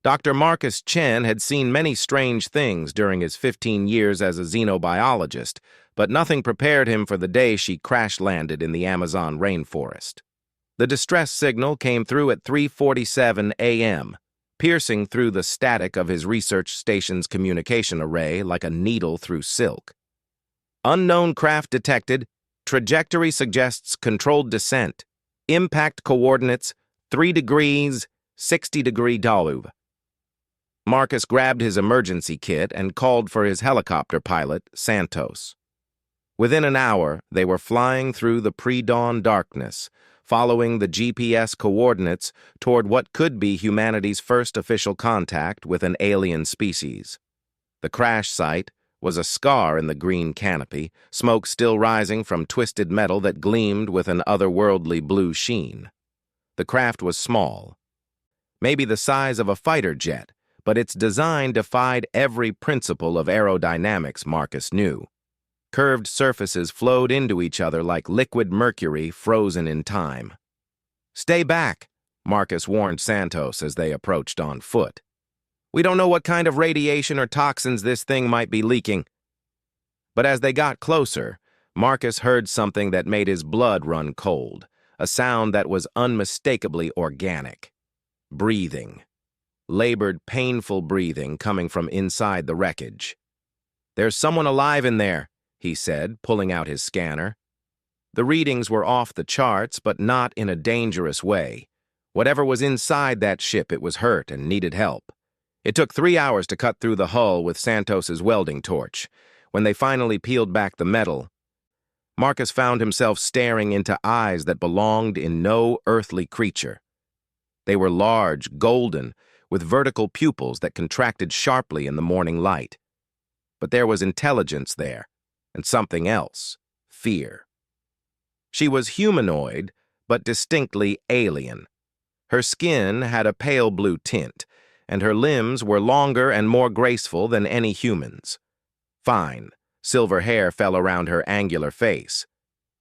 Dr. Marcus Chen had seen many strange things during his 15 years as a xenobiologist, but nothing prepared him for the day she crash-landed in the Amazon rainforest. The distress signal came through at 3:47 a.m., piercing through the static of his research station's communication array like a needle through silk. Unknown craft detected. Trajectory suggests controlled descent. Impact coordinates 3 degrees, 60-degree Dalub. Marcus grabbed his emergency kit and called for his helicopter pilot, Santos. Within an hour, they were flying through the pre-dawn darkness, following the GPS coordinates toward what could be humanity's first official contact with an alien species. The crash site was a scar in the green canopy, smoke still rising from twisted metal that gleamed with an otherworldly blue sheen. The craft was small, maybe the size of a fighter jet, but its design defied every principle of aerodynamics Marcus knew. Curved surfaces flowed into each other like liquid mercury frozen in time. "Stay back," Marcus warned Santos as they approached on foot. "We don't know what kind of radiation or toxins this thing might be leaking." But as they got closer, Marcus heard something that made his blood run cold, a sound that was unmistakably organic. Breathing. Labored, painful breathing coming from inside the wreckage. "There's someone alive in there," he said, pulling out his scanner. The readings were off the charts, but not in a dangerous way. Whatever was inside that ship, it was hurt and needed help. It took 3 hours to cut through the hull with Santos's welding torch. When they finally peeled back the metal, Marcus found himself staring into eyes that belonged in no earthly creature. They were large, golden, with vertical pupils that contracted sharply in the morning light. But there was intelligence there, and something else, fear. She was humanoid, but distinctly alien. Her skin had a pale blue tint, and her limbs were longer and more graceful than any human's. Fine, silver hair fell around her angular face.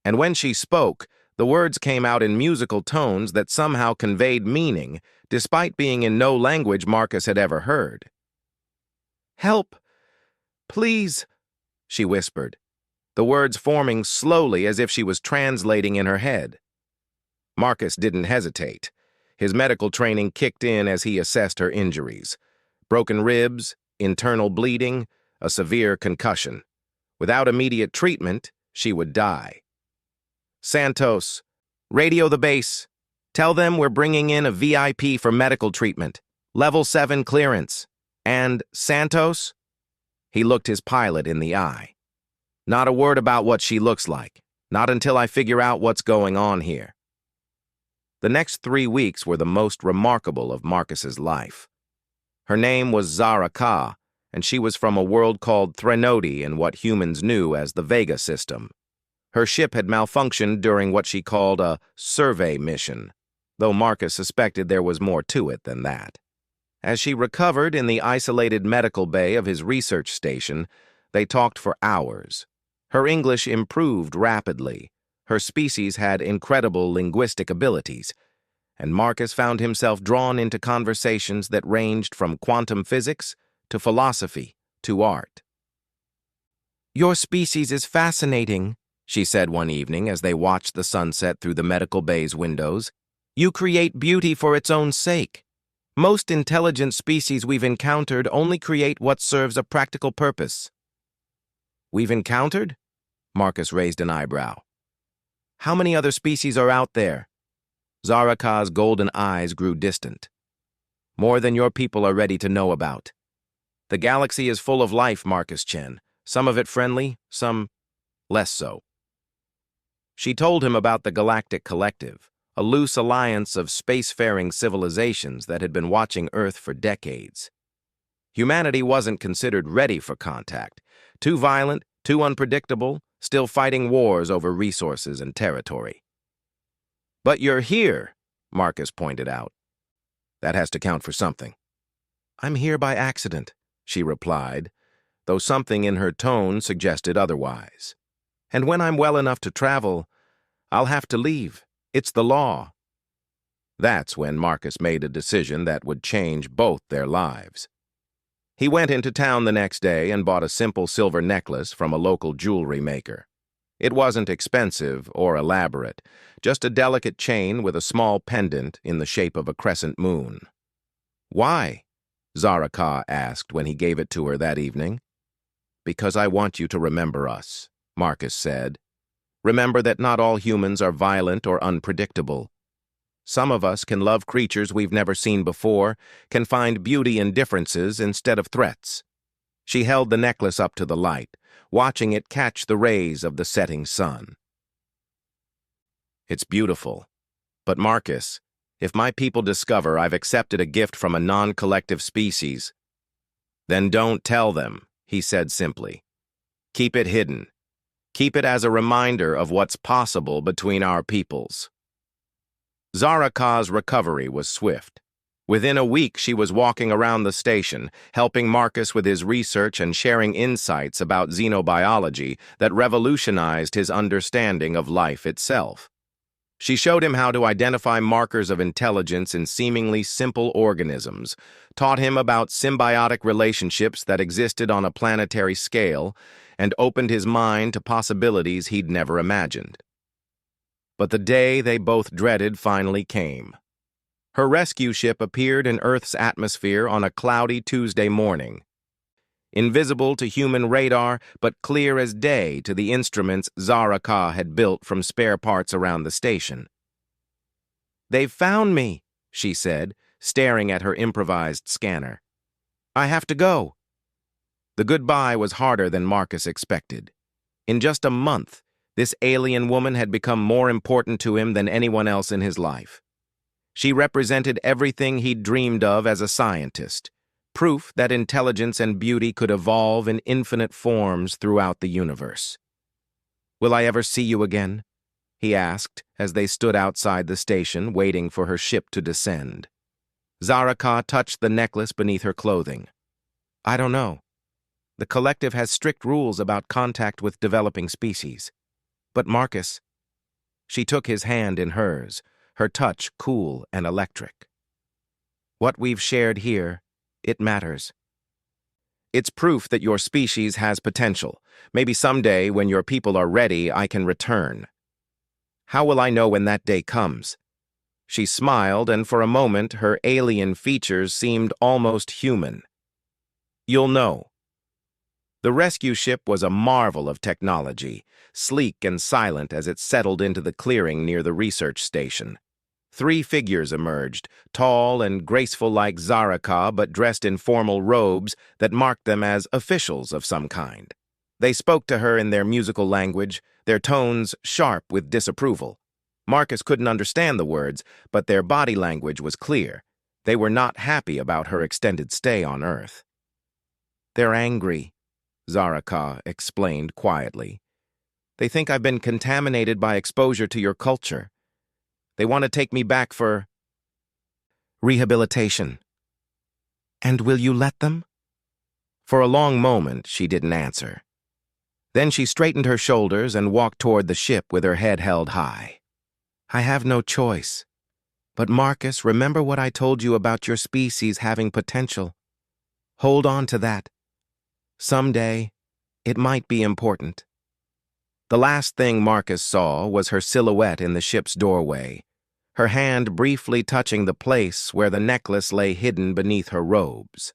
And when she spoke, the words came out in musical tones that somehow conveyed meaning, despite being in no language Marcus had ever heard. "Help! Please!" she whispered, the words forming slowly as if she was translating in her head. Marcus didn't hesitate. His medical training kicked in as he assessed her injuries. Broken ribs, internal bleeding, a severe concussion. Without immediate treatment, she would die. "Santos, radio the base. Tell them we're bringing in a VIP for medical treatment. Level 7 clearance. And Santos?" He looked his pilot in the eye. "Not a word about what she looks like. Not until I figure out what's going on here." The next 3 weeks were the most remarkable of Marcus's life. Her name was Zara Ka, and she was from a world called Threnody in what humans knew as the Vega system. Her ship had malfunctioned during what she called a survey mission, though Marcus suspected there was more to it than that. As she recovered in the isolated medical bay of his research station, they talked for hours. Her English improved rapidly. Her species had incredible linguistic abilities, and Marcus found himself drawn into conversations that ranged from quantum physics to philosophy to art. "Your species is fascinating," she said one evening as they watched the sunset through the medical bay's windows. "You create beauty for its own sake. Most intelligent species we've encountered only create what serves a practical purpose." "We've encountered?" Marcus raised an eyebrow. "How many other species are out there?" Zara Ka's golden eyes grew distant. "More than your people are ready to know about. The galaxy is full of life, Marcus Chen. Some of it friendly, some less so." She told him about the Galactic Collective, a loose alliance of spacefaring civilizations that had been watching Earth for decades. Humanity wasn't considered ready for contact. Too violent, too unpredictable, still fighting wars over resources and territory. "But you're here," Marcus pointed out. "That has to count for something." "I'm here by accident," she replied, though something in her tone suggested otherwise. "And when I'm well enough to travel, I'll have to leave. It's the law." That's when Marcus made a decision that would change both their lives. He went into town the next day and bought a simple silver necklace from a local jewelry maker. It wasn't expensive or elaborate, just a delicate chain with a small pendant in the shape of a crescent moon. "Why?" Zaraka asked when he gave it to her that evening. "Because I want you to remember us," Marcus said. "Remember that not all humans are violent or unpredictable. Some of us can love creatures we've never seen before, can find beauty in differences instead of threats." She held the necklace up to the light, watching it catch the rays of the setting sun. "It's beautiful. But Marcus, if my people discover I've accepted a gift from a non-collective species, then don't tell them," he said simply. "Keep it hidden. Keep it as a reminder of what's possible between our peoples." Zaraka's recovery was swift. Within a week, she was walking around the station, helping Marcus with his research and sharing insights about xenobiology that revolutionized his understanding of life itself. She showed him how to identify markers of intelligence in seemingly simple organisms, taught him about symbiotic relationships that existed on a planetary scale, and opened his mind to possibilities he'd never imagined. But the day they both dreaded finally came. Her rescue ship appeared in Earth's atmosphere on a cloudy Tuesday morning. Invisible to human radar, but clear as day to the instruments Zaraka had built from spare parts around the station. "They've found me," she said, staring at her improvised scanner. "I have to go." The goodbye was harder than Marcus expected. In just a month, this alien woman had become more important to him than anyone else in his life. She represented everything he'd dreamed of as a scientist, proof that intelligence and beauty could evolve in infinite forms throughout the universe. "Will I ever see you again?" he asked as they stood outside the station waiting for her ship to descend. Zaraka touched the necklace beneath her clothing. "I don't know. The collective has strict rules about contact with developing species. But Marcus..." She took his hand in hers, her touch cool and electric. "What we've shared here, it matters. It's proof that your species has potential. Maybe someday, when your people are ready, I can return. How will I know when that day comes?" She smiled, and for a moment her alien features seemed almost human. "You'll know." The rescue ship was a marvel of technology, sleek and silent as it settled into the clearing near the research station. 3 figures emerged, tall and graceful like Zaraka, but dressed in formal robes that marked them as officials of some kind. They spoke to her in their musical language, their tones sharp with disapproval. Marcus couldn't understand the words, but their body language was clear. They were not happy about her extended stay on Earth. "They're angry," Zaraka explained quietly. "They think I've been contaminated by exposure to your culture. They want to take me back for rehabilitation." "And will you let them?" For a long moment, she didn't answer. Then she straightened her shoulders and walked toward the ship with her head held high. "I have no choice. But Marcus, remember what I told you about your species having potential. Hold on to that. Someday, it might be important." The last thing Marcus saw was her silhouette in the ship's doorway, her hand briefly touching the place where the necklace lay hidden beneath her robes.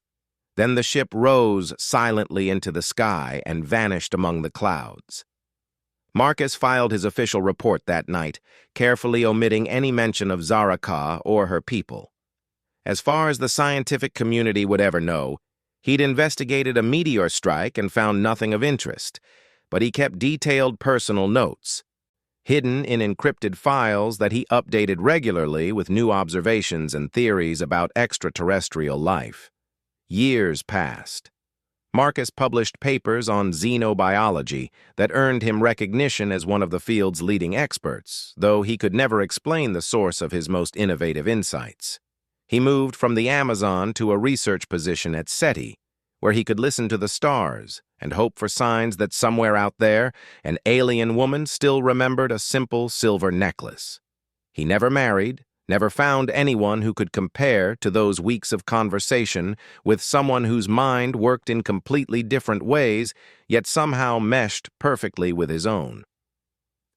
Then the ship rose silently into the sky and vanished among the clouds. Marcus filed his official report that night, carefully omitting any mention of Zaraka or her people. As far as the scientific community would ever know, he'd investigated a meteor strike and found nothing of interest, but he kept detailed personal notes, hidden in encrypted files that he updated regularly with new observations and theories about extraterrestrial life. Years passed. Marcus published papers on xenobiology that earned him recognition as one of the field's leading experts, though he could never explain the source of his most innovative insights. He moved from the Amazon to a research position at SETI, where he could listen to the stars and hope for signs that somewhere out there, an alien woman still remembered a simple silver necklace. He never married, never found anyone who could compare to those weeks of conversation with someone whose mind worked in completely different ways, yet somehow meshed perfectly with his own.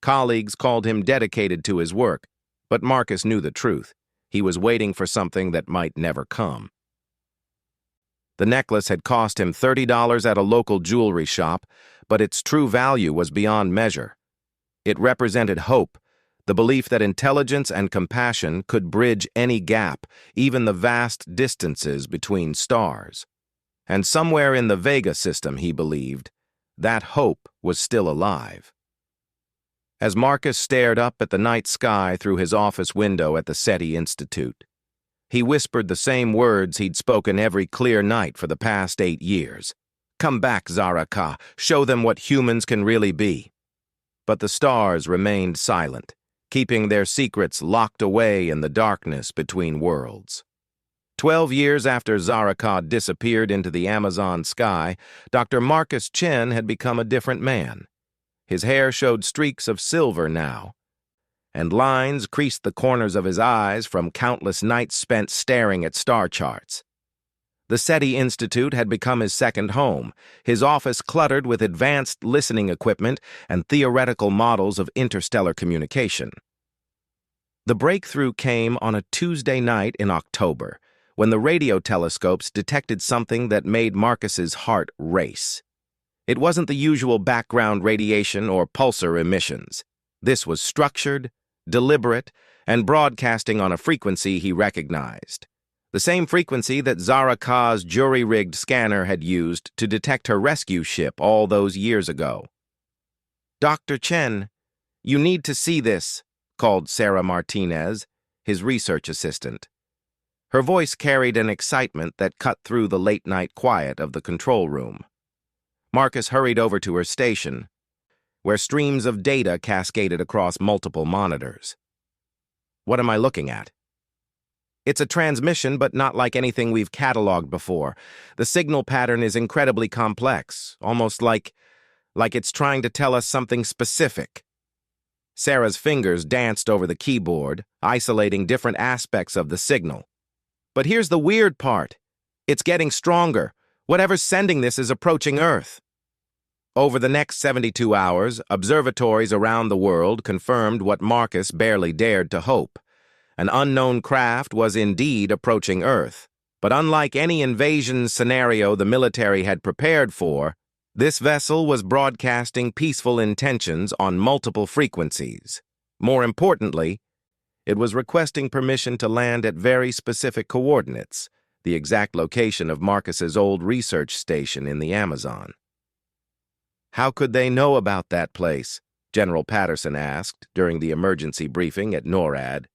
Colleagues called him dedicated to his work, but Marcus knew the truth. He was waiting for something that might never come. The necklace had cost him $30 at a local jewelry shop, but its true value was beyond measure. It represented hope, the belief that intelligence and compassion could bridge any gap, even the vast distances between stars. And somewhere in the Vega system, he believed, that hope was still alive. As Marcus stared up at the night sky through his office window at the SETI Institute, he whispered the same words he'd spoken every clear night for the past 8 years. "Come back, Zara-Ka. Show them what humans can really be." But the stars remained silent, keeping their secrets locked away in the darkness between worlds. 12 years after Zara-Ka disappeared into the Amazon sky, Dr. Marcus Chen had become a different man. His hair showed streaks of silver now, and lines creased the corners of his eyes from countless nights spent staring at star charts. The SETI Institute had become his second home, his office cluttered with advanced listening equipment and theoretical models of interstellar communication. The breakthrough came on a Tuesday night in October, when the radio telescopes detected something that made Marcus's heart race. It wasn't the usual background radiation or pulsar emissions. This was structured, deliberate, and broadcasting on a frequency he recognized. The same frequency that Zara-Ka's jury-rigged scanner had used to detect her rescue ship all those years ago. "Dr. Chen, you need to see this," called Sarah Martinez, his research assistant. Her voice carried an excitement that cut through the late-night quiet of the control room. Marcus hurried over to her station, where streams of data cascaded across multiple monitors. "What am I looking at?" "It's a transmission, but not like anything we've cataloged before. The signal pattern is incredibly complex, almost like it's trying to tell us something specific." Sarah's fingers danced over the keyboard, isolating different aspects of the signal. "But here's the weird part. It's getting stronger. Whatever's sending this is approaching Earth." Over the next 72 hours, observatories around the world confirmed what Marcus barely dared to hope. An unknown craft was indeed approaching Earth, but unlike any invasion scenario the military had prepared for, this vessel was broadcasting peaceful intentions on multiple frequencies. More importantly, it was requesting permission to land at very specific coordinates, the exact location of Marcus's old research station in the Amazon. "How could they know about that place?" General Patterson asked during the emergency briefing at NORAD.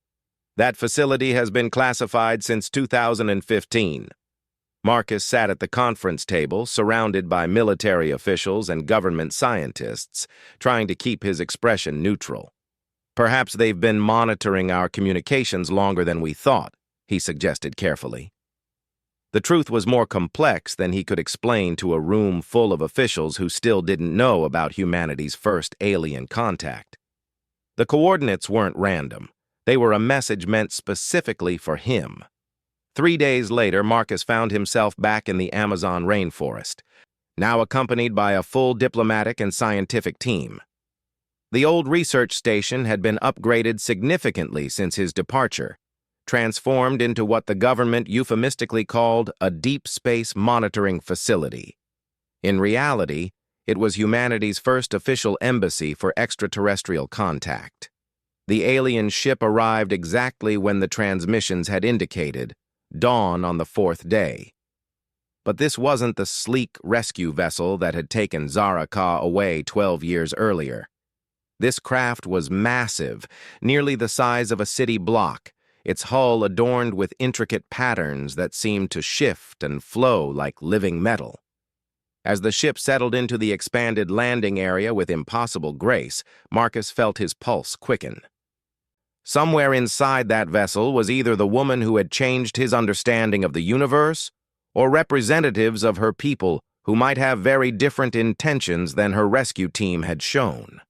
"That facility has been classified since 2015. Marcus sat at the conference table, surrounded by military officials and government scientists, trying to keep his expression neutral. "Perhaps they've been monitoring our communications longer than we thought," he suggested carefully. The truth was more complex than he could explain to a room full of officials who still didn't know about humanity's first alien contact. The coordinates weren't random. They were a message meant specifically for him. 3 days later, Marcus found himself back in the Amazon rainforest, now accompanied by a full diplomatic and scientific team. The old research station had been upgraded significantly since his departure, transformed into what the government euphemistically called a deep space monitoring facility. In reality, it was humanity's first official embassy for extraterrestrial contact. The alien ship arrived exactly when the transmissions had indicated, dawn on the 4th day. But this wasn't the sleek rescue vessel that had taken Zara-Ka away 12 years earlier. This craft was massive, nearly the size of a city block, its hull adorned with intricate patterns that seemed to shift and flow like living metal. As the ship settled into the expanded landing area with impossible grace, Marcus felt his pulse quicken. Somewhere inside that vessel was either the woman who had changed his understanding of the universe, or representatives of her people who might have very different intentions than her rescue team had shown.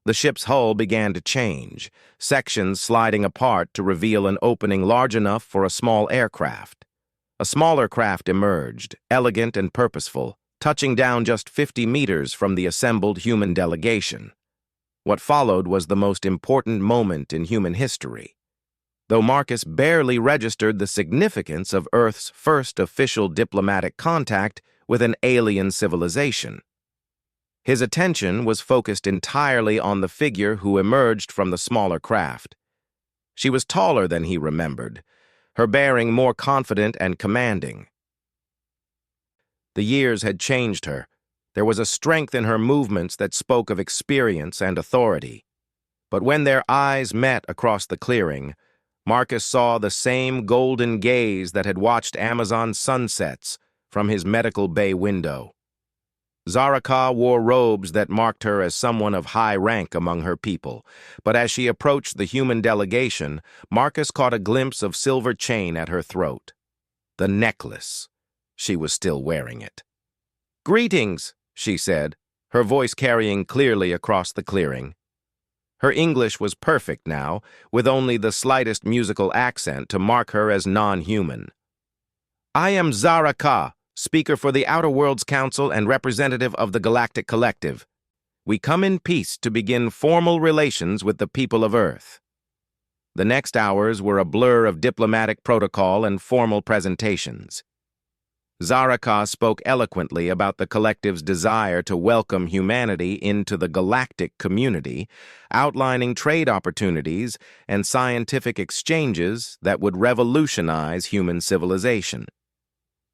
The ship's hull began to change, sections sliding apart to reveal an opening large enough for a small aircraft. A smaller craft emerged, elegant and purposeful, touching down just 50 meters from the assembled human delegation. What followed was the most important moment in human history. Though Marcus barely registered the significance of Earth's first official diplomatic contact with an alien civilization. His attention was focused entirely on the figure who emerged from the smaller craft. She was taller than he remembered, her bearing more confident and commanding. The years had changed her. There was a strength in her movements that spoke of experience and authority. But when their eyes met across the clearing, Marcus saw the same golden gaze that had watched Amazon sunsets from his medical bay window. Zaraka wore robes that marked her as someone of high rank among her people, but as she approached the human delegation, Marcus caught a glimpse of silver chain at her throat. The necklace. She was still wearing it. "Greetings," she said, her voice carrying clearly across the clearing. Her English was perfect now, with only the slightest musical accent to mark her as non-human. "I am Zaraka, speaker for the Outer Worlds Council and representative of the Galactic Collective. We come in peace to begin formal relations with the people of Earth." The next hours were a blur of diplomatic protocol and formal presentations. Zaraka spoke eloquently about the collective's desire to welcome humanity into the galactic community, outlining trade opportunities and scientific exchanges that would revolutionize human civilization.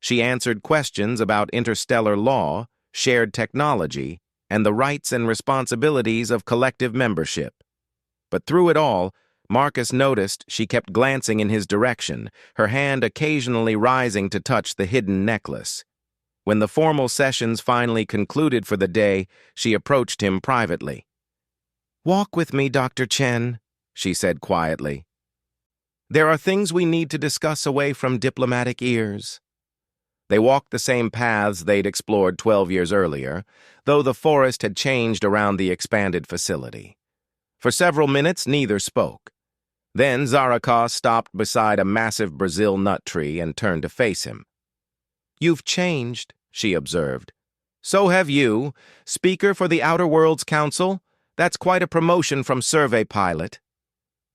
She answered questions about interstellar law, shared technology, and the rights and responsibilities of collective membership. But through it all, Marcus noticed she kept glancing in his direction, her hand occasionally rising to touch the hidden necklace. When the formal sessions finally concluded for the day, she approached him privately. "Walk with me, Dr. Chen," she said quietly. "There are things we need to discuss away from diplomatic ears." They walked the same paths they'd explored 12 years earlier, though the forest had changed around the expanded facility. For several minutes, neither spoke. Then Zaraka stopped beside a massive Brazil nut tree and turned to face him. "You've changed," she observed. "So have you. Speaker for the Outer Worlds Council? That's quite a promotion from survey pilot."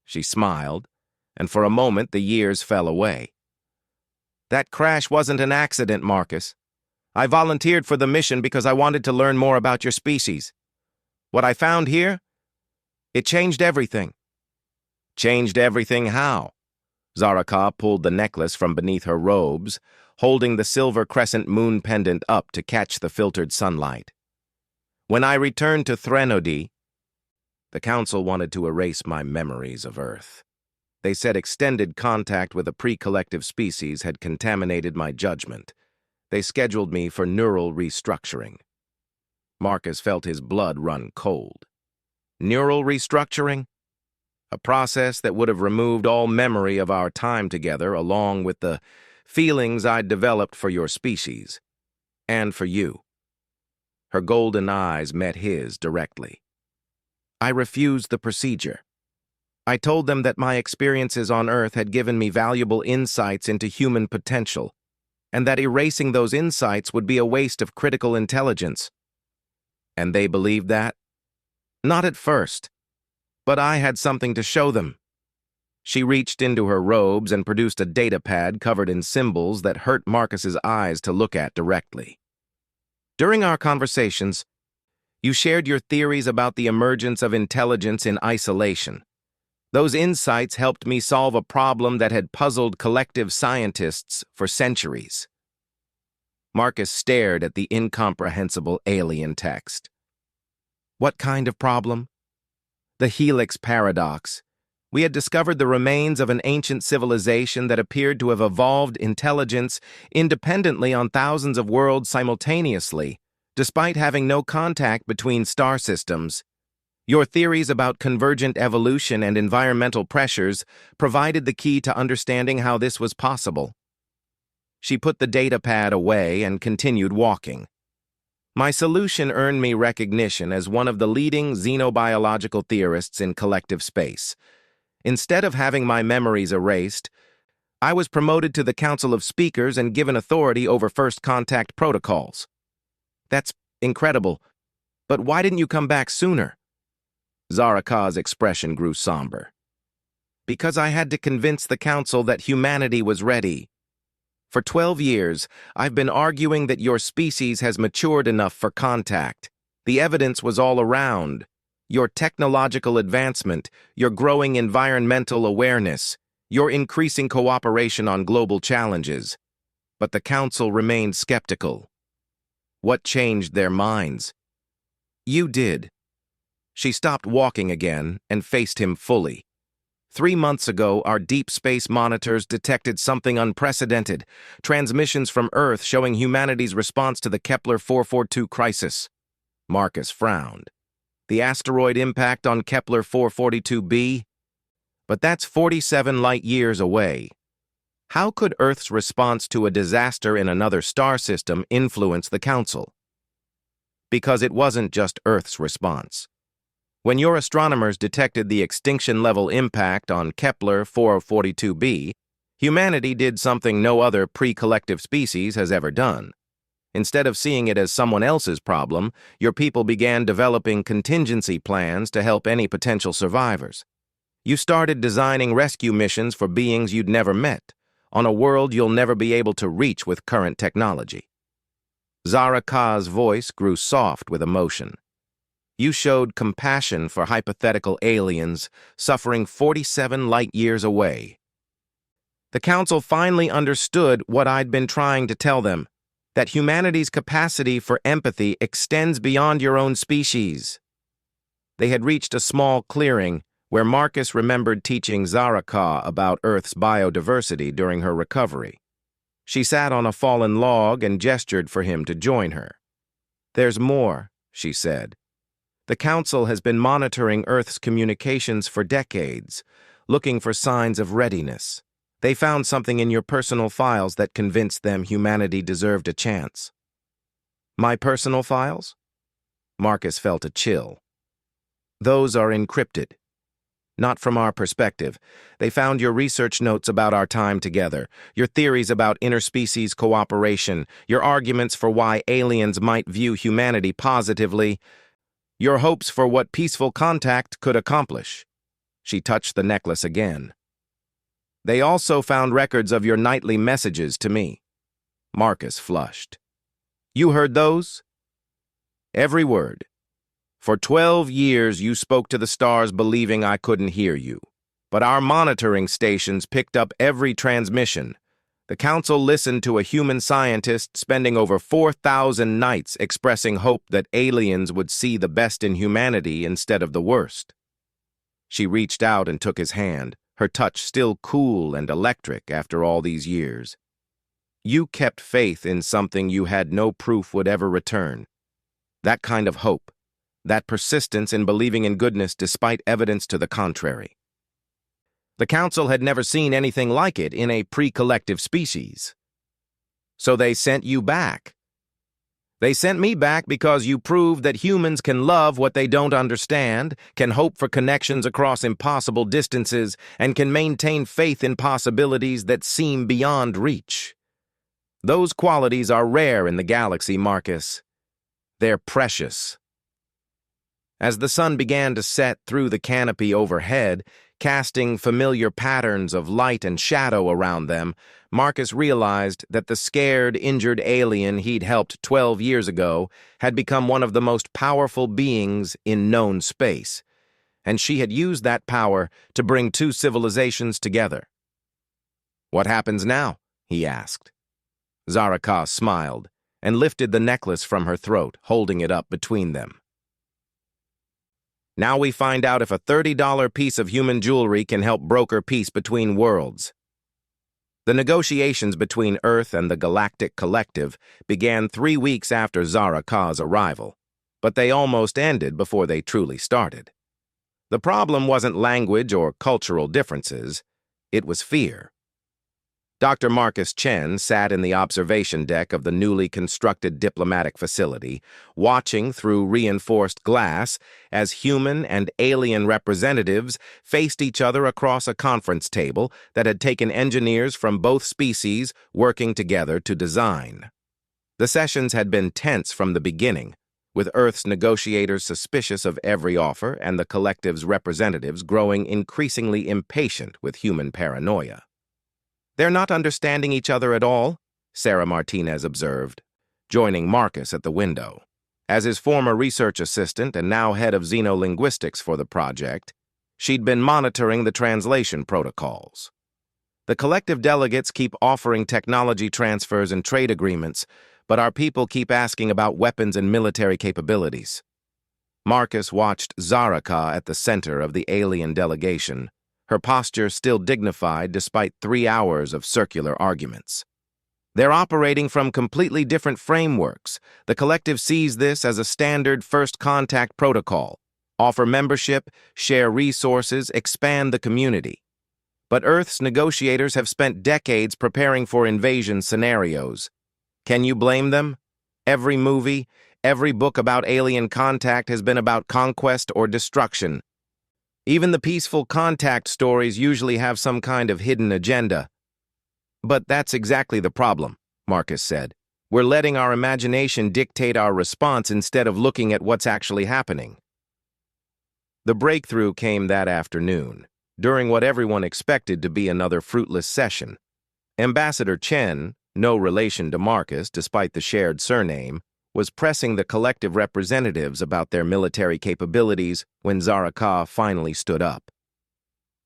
She smiled, and for a moment the years fell away. "That crash wasn't an accident, Marcus. I volunteered for the mission because I wanted to learn more about your species. What I found here? It changed everything." "Changed everything how?" Zaraka pulled the necklace from beneath her robes, holding the silver crescent moon pendant up to catch the filtered sunlight. "When I returned to Threnody, the Council wanted to erase my memories of Earth. They said extended contact with a pre-collective species had contaminated my judgment. They scheduled me for neural restructuring." Marcus felt his blood run cold. Neural restructuring? A process that would have removed all memory of our time together along with the feelings I'd developed for your species. And for you. Her golden eyes met his directly. "I refused the procedure. I told them that my experiences on Earth had given me valuable insights into human potential, and that erasing those insights would be a waste of critical intelligence." "And they believed that?" "Not at first. But I had something to show them." She reached into her robes and produced a data pad covered in symbols that hurt Marcus's eyes to look at directly. "During our conversations, you shared your theories about the emergence of intelligence in isolation. Those insights helped me solve a problem that had puzzled collective scientists for centuries." Marcus stared at the incomprehensible alien text. "What kind of problem?" "The helix paradox. We had discovered the remains of an ancient civilization that appeared to have evolved intelligence independently on thousands of worlds simultaneously, despite having no contact between star systems. Your theories about convergent evolution and environmental pressures provided the key to understanding how this was possible." She put the data pad away and continued walking. My solution earned me recognition as one of the leading xenobiological theorists in collective space. Instead of having my memories erased, I was promoted to the Council of Speakers and given authority over first contact protocols. That's incredible, but why didn't you come back sooner? Zaraka's expression grew somber. Because I had to convince the Council that humanity was ready. For 12 years, I've been arguing that your species has matured enough for contact. The evidence was all around. Your technological advancement, your growing environmental awareness, your increasing cooperation on global challenges. But the Council remained skeptical. What changed their minds? You did. She stopped walking again and faced him fully. 3 months ago, our deep space monitors detected something unprecedented, transmissions from Earth showing humanity's response to the Kepler 442 crisis. Marcus frowned. The asteroid impact on Kepler 442b? But that's 47 light-years away. How could Earth's response to a disaster in another star system influence the Council? Because it wasn't just Earth's response. When your astronomers detected the extinction-level impact on Kepler 442b, humanity did something no other pre-collective species has ever done. Instead of seeing it as someone else's problem, your people began developing contingency plans to help any potential survivors. You started designing rescue missions for beings you'd never met, on a world you'll never be able to reach with current technology. Zaraka's voice grew soft with emotion. You showed compassion for hypothetical aliens suffering 47 light-years away. The Council finally understood what I'd been trying to tell them, that humanity's capacity for empathy extends beyond your own species. They had reached a small clearing where Marcus remembered teaching Zaraka about Earth's biodiversity during her recovery. She sat on a fallen log and gestured for him to join her. There's more, she said. The Council has been monitoring Earth's communications for decades, looking for signs of readiness. They found something in your personal files that convinced them humanity deserved a chance. My personal files? Marcus felt a chill. Those are encrypted. Not from our perspective. They found your research notes about our time together, your theories about interspecies cooperation, your arguments for why aliens might view humanity positively, your hopes for what peaceful contact could accomplish. She touched the necklace again. They also found records of your nightly messages to me. Marcus flushed. You heard those? Every word. For 12 years you spoke to the stars believing I couldn't hear you. But our monitoring stations picked up every transmission. The Council listened to a human scientist spending over 4,000 nights expressing hope that aliens would see the best in humanity instead of the worst. She reached out and took his hand, her touch still cool and electric after all these years. You kept faith in something you had no proof would ever return. That kind of hope, that persistence in believing in goodness despite evidence to the contrary. The Council had never seen anything like it in a pre-collective species. So they sent you back. They sent me back because you proved that humans can love what they don't understand, can hope for connections across impossible distances, and can maintain faith in possibilities that seem beyond reach. Those qualities are rare in the galaxy, Marcus. They're precious. As the sun began to set through the canopy overhead, casting familiar patterns of light and shadow around them, Marcus realized that the scared, injured alien he'd helped 12 years ago had become one of the most powerful beings in known space, and she had used that power to bring two civilizations together. What happens now? He asked. Zaraka smiled and lifted the necklace from her throat, holding it up between them. Now we find out if a $30 piece of human jewelry can help broker peace between worlds. The negotiations between Earth and the Galactic Collective began 3 weeks after Zaraka's arrival, but they almost ended before they truly started. The problem wasn't language or cultural differences, it was fear. Dr. Marcus Chen sat in the observation deck of the newly constructed diplomatic facility, watching through reinforced glass as human and alien representatives faced each other across a conference table that had taken engineers from both species working together to design. The sessions had been tense from the beginning, with Earth's negotiators suspicious of every offer and the collective's representatives growing increasingly impatient with human paranoia. "They're not understanding each other at all," Sarah Martinez observed, joining Marcus at the window. As his former research assistant and now head of xenolinguistics for the project, she'd been monitoring the translation protocols. "The collective delegates keep offering technology transfers and trade agreements, but our people keep asking about weapons and military capabilities." Marcus watched Zaraka at the center of the alien delegation, her posture still dignified despite 3 hours of circular arguments. "They're operating from completely different frameworks. The collective sees this as a standard first contact protocol. Offer membership, share resources, expand the community. But Earth's negotiators have spent decades preparing for invasion scenarios. Can you blame them? Every movie, every book about alien contact has been about conquest or destruction. Even the peaceful contact stories usually have some kind of hidden agenda." "But that's exactly the problem," Marcus said. "We're letting our imagination dictate our response instead of looking at what's actually happening." The breakthrough came that afternoon, during what everyone expected to be another fruitless session. Ambassador Chen, no relation to Marcus despite the shared surname, was pressing the collective representatives about their military capabilities when Zaraka finally stood up.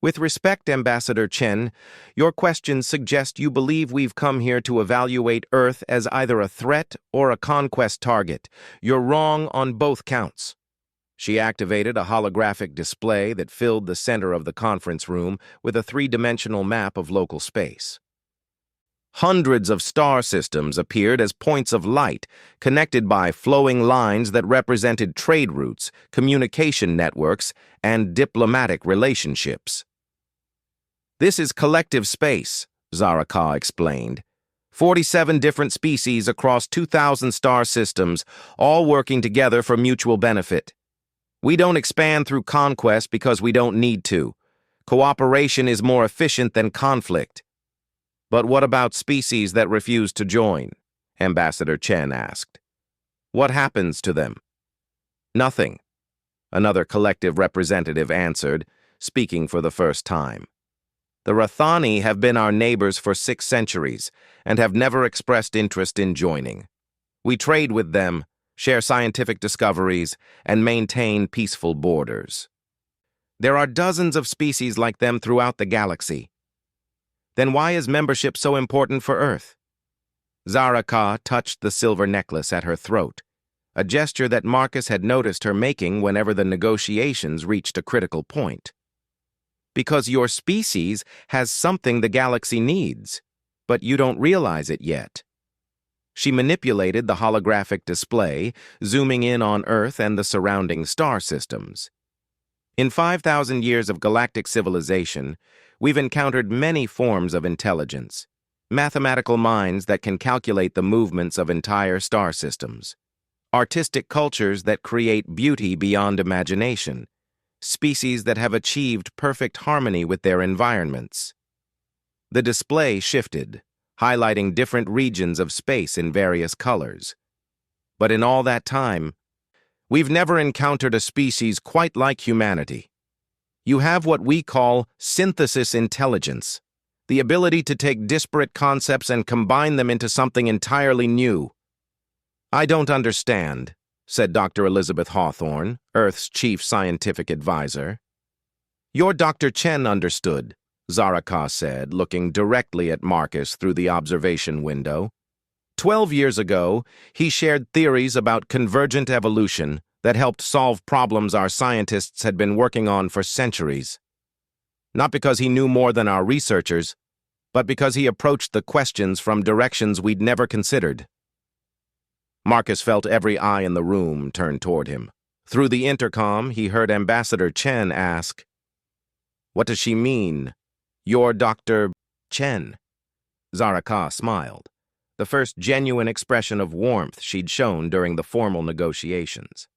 "With respect, Ambassador Chen, your questions suggest you believe we've come here to evaluate Earth as either a threat or a conquest target. You're wrong on both counts." She activated a holographic display that filled the center of the conference room with a 3-dimensional map of local space. Hundreds of star systems appeared as points of light, connected by flowing lines that represented trade routes, communication networks, and diplomatic relationships. "This is collective space," Zaraka explained. 47 different species across 2,000 star systems, all working together for mutual benefit. We don't expand through conquest because we don't need to. Cooperation is more efficient than conflict. "But what about species that refuse to join?" Ambassador Chen asked. "What happens to them?" "Nothing," another collective representative answered, speaking for the first time. "The Rathani have been our neighbors for 6 centuries and have never expressed interest in joining. We trade with them, share scientific discoveries, and maintain peaceful borders. There are dozens of species like them throughout the galaxy. Then why is membership so important for Earth?" Zaraka touched the silver necklace at her throat, a gesture that Marcus had noticed her making whenever the negotiations reached a critical point. "Because your species has something the galaxy needs, but you don't realize it yet." She manipulated the holographic display, zooming in on Earth and the surrounding star systems. "In 5,000 years of galactic civilization, we've encountered many forms of intelligence, mathematical minds that can calculate the movements of entire star systems, artistic cultures that create beauty beyond imagination, species that have achieved perfect harmony with their environments." The display shifted, highlighting different regions of space in various colors. "But in all that time, we've never encountered a species quite like humanity. You have what we call synthesis intelligence, the ability to take disparate concepts and combine them into something entirely new." "I don't understand," said Dr. Elizabeth Hawthorne, Earth's chief scientific advisor. "Your Dr. Chen understood," Zaraka said, looking directly at Marcus through the observation window. 12 years ago, he shared theories about convergent evolution that helped solve problems our scientists had been working on for centuries. Not because he knew more than our researchers, but because he approached the questions from directions we'd never considered." Marcus felt every eye in the room turn toward him. Through the intercom, he heard Ambassador Chen ask, "What does she mean? You're Dr. Chen?" Zaraka smiled, the first genuine expression of warmth she'd shown during the formal negotiations.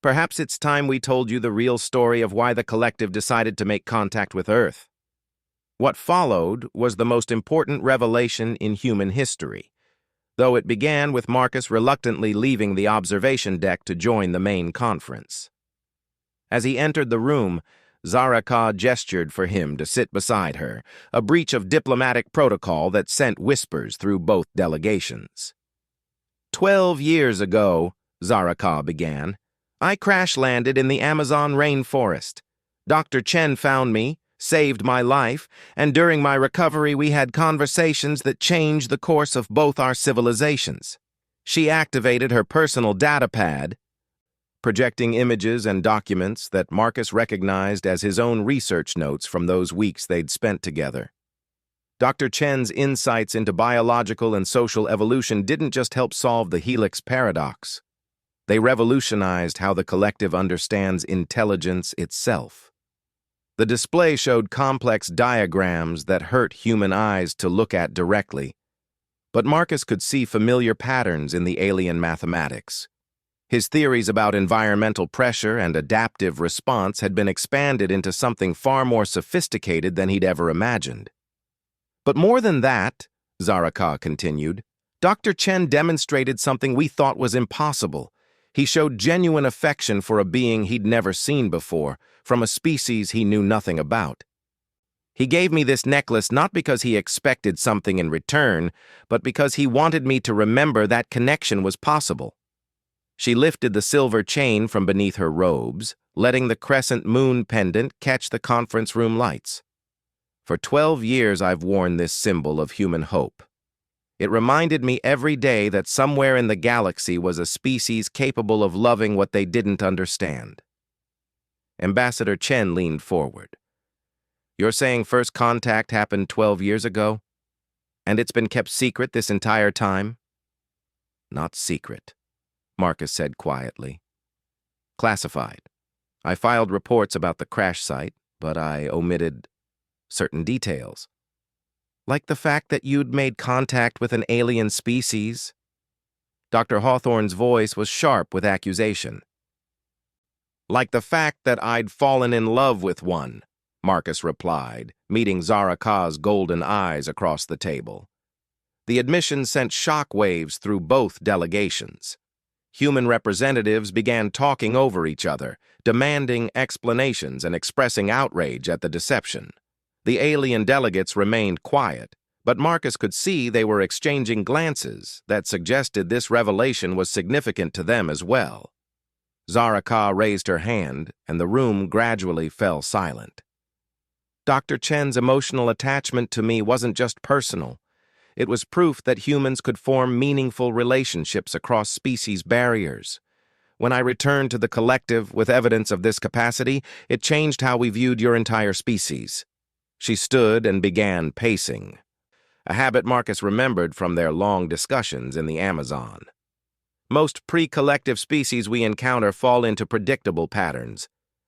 Perhaps it's time we told you the real story of why the collective decided to make contact with Earth. What followed was the most important revelation in human history, though it began with Marcus reluctantly leaving the observation deck to join the main conference. As he entered the room, Zaraka gestured for him to sit beside her, a breach of diplomatic protocol that sent whispers through both delegations. 12 years ago, Zaraka began, I crash-landed in the Amazon rainforest. Dr. Chen found me, saved my life, and during my recovery we had conversations that changed the course of both our civilizations. She activated her personal data pad, projecting images and documents that Marcus recognized as his own research notes from those weeks they'd spent together. Dr. Chen's insights into biological and social evolution didn't just help solve the helix paradox. They revolutionized how the collective understands intelligence itself. The display showed complex diagrams that hurt human eyes to look at directly, but Marcus could see familiar patterns in the alien mathematics. His theories about environmental pressure and adaptive response had been expanded into something far more sophisticated than he'd ever imagined. But more than that, Zaraka continued, Dr. Chen demonstrated something we thought was impossible. He showed genuine affection for a being he'd never seen before, from a species he knew nothing about. He gave me this necklace not because he expected something in return, but because he wanted me to remember that connection was possible. She lifted the silver chain from beneath her robes, letting the crescent moon pendant catch the conference room lights. For 12 years I've worn this symbol of human hope. It reminded me every day that somewhere in the galaxy was a species capable of loving what they didn't understand. Ambassador Chen leaned forward. You're saying first contact happened 12 years ago? And it's been kept secret this entire time? Not secret, Marcus said quietly. Classified. I filed reports about the crash site, but I omitted certain details. Like the fact that you'd made contact with an alien species. Dr. Hawthorne's voice was sharp with accusation. Like the fact that I'd fallen in love with one, Marcus replied, meeting Zaraka's golden eyes across the table. The admission sent shock waves through both delegations. Human representatives began talking over each other, demanding explanations and expressing outrage at the deception. The alien delegates remained quiet, but Marcus could see they were exchanging glances that suggested this revelation was significant to them as well. Zaraka raised her hand, and the room gradually fell silent. Dr. Chen's emotional attachment to me wasn't just personal. It was proof that humans could form meaningful relationships across species barriers. When I returned to the collective with evidence of this capacity, it changed how we viewed your entire species. She stood and began pacing, a habit Marcus remembered from their long discussions in the Amazon. Most pre-collective species we encounter fall into predictable patterns.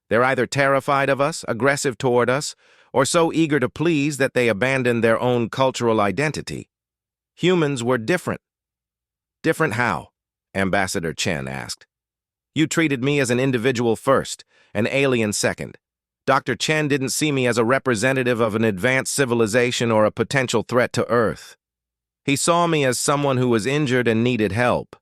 They're either terrified of us, aggressive toward us, or so eager to please that they abandon their own cultural identity. Humans were different. Different how? Ambassador Chen asked. You treated me as an individual first, an alien second. Dr. Chen didn't see me as a representative of an advanced civilization or a potential threat to Earth. He saw me as someone who was injured and needed help.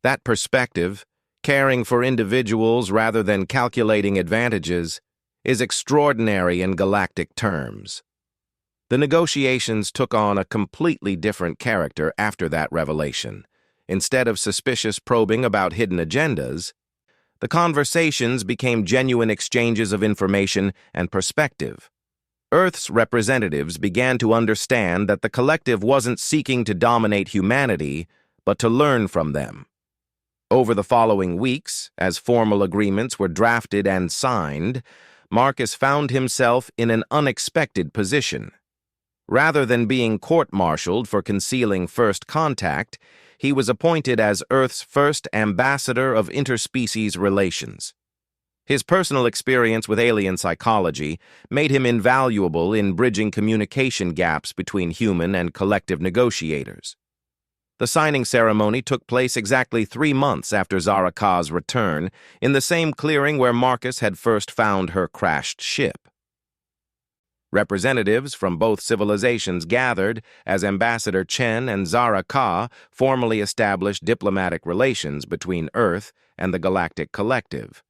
That perspective, caring for individuals rather than calculating advantages, is extraordinary in galactic terms. The negotiations took on a completely different character after that revelation. Instead of suspicious probing about hidden agendas, the conversations became genuine exchanges of information and perspective. Earth's representatives began to understand that the collective wasn't seeking to dominate humanity, but to learn from them. Over the following weeks, as formal agreements were drafted and signed, Marcus found himself in an unexpected position. Rather than being court-martialed for concealing first contact, he was appointed as Earth's first ambassador of interspecies relations. His personal experience with alien psychology made him invaluable in bridging communication gaps between human and collective negotiators. The signing ceremony took place exactly 3 months after Zara Ka's return, in the same clearing where Marcus had first found her crashed ship. Representatives from both civilizations gathered as Ambassador Chen and Zara Ka formally established diplomatic relations between Earth and the Galactic Collective.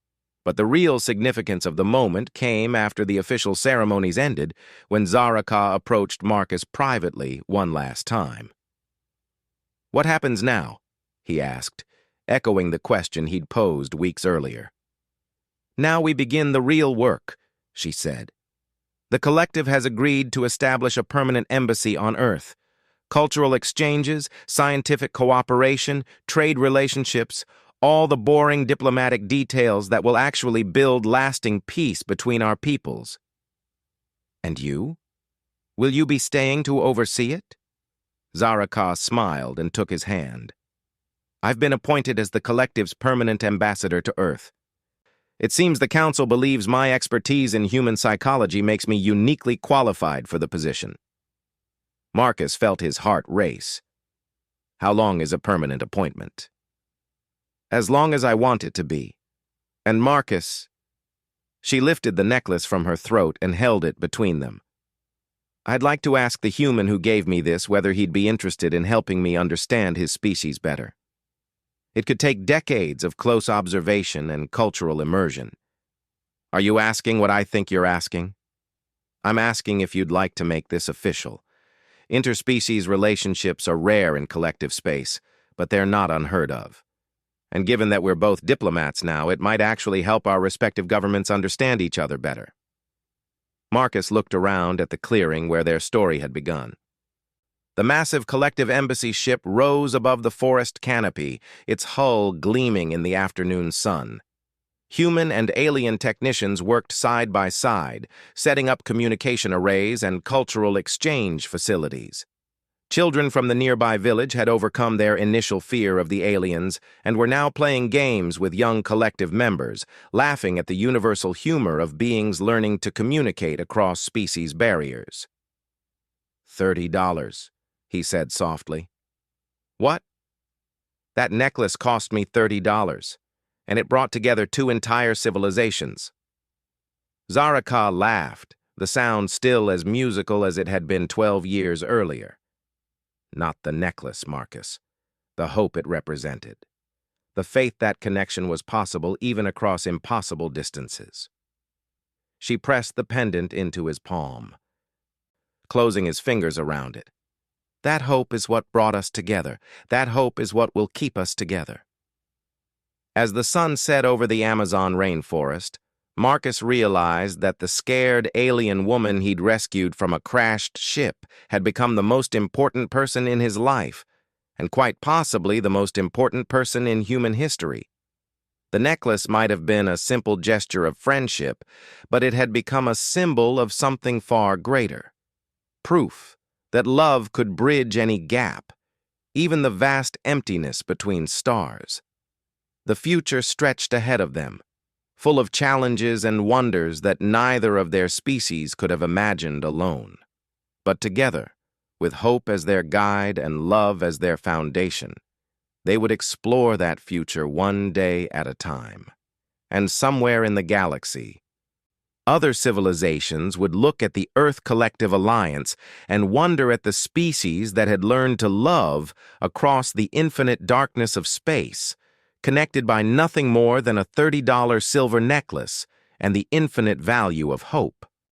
But the real significance of the moment came after the official ceremonies ended, when Zara Ka approached Marcus privately one last time. "What happens now?" he asked, echoing the question he'd posed weeks earlier. "Now we begin the real work," she said. "The collective has agreed to establish a permanent embassy on Earth. Cultural exchanges, scientific cooperation, trade relationships, all the boring diplomatic details that will actually build lasting peace between our peoples." "And you? Will you be staying to oversee it?" Zara Ka smiled and took his hand. "I've been appointed as the collective's permanent ambassador to Earth. It seems the Council believes my expertise in human psychology makes me uniquely qualified for the position." Marcus felt his heart race. "How long is a permanent appointment?" "As long as I want it to be. And Marcus—" She lifted the necklace from her throat and held it between them. "I'd like to ask the human who gave me this whether he'd be interested in helping me understand his species better. It could take decades of close observation and cultural immersion. Are you asking what I think you're asking? I'm asking if you'd like to make this official. Interspecies relationships are rare in collective space, but they're not unheard of. And given that we're both diplomats now, it might actually help our respective governments understand each other better." Marcus looked around at the clearing where their story had begun. The massive collective embassy ship rose above the forest canopy, its hull gleaming in the afternoon sun. Human and alien technicians worked side by side, setting up communication arrays and cultural exchange facilities. Children from the nearby village had overcome their initial fear of the aliens and were now playing games with young collective members, laughing at the universal humor of beings learning to communicate across species barriers. $30, he said softly. "What?" "That necklace cost me $30, and it brought together 2 entire civilizations." Zara Ka laughed, the sound still as musical as it had been 12 years earlier. "Not the necklace, Marcus. The hope it represented. The faith that connection was possible even across impossible distances." She pressed the pendant into his palm, closing his fingers around it. "That hope is what brought us together. That hope is what will keep us together." As the sun set over the Amazon rainforest, Marcus realized that the scared alien woman he'd rescued from a crashed ship had become the most important person in his life, and quite possibly the most important person in human history. The necklace might have been a simple gesture of friendship, but it had become a symbol of something far greater. Proof that love could bridge any gap, even the vast emptiness between stars. The future stretched ahead of them, full of challenges and wonders that neither of their species could have imagined alone. But together, with hope as their guide and love as their foundation, they would explore that future one day at a time. And somewhere in the galaxy, other civilizations would look at the Earth Collective Alliance and wonder at the species that had learned to love across the infinite darkness of space, connected by nothing more than a $30 silver necklace and the infinite value of hope.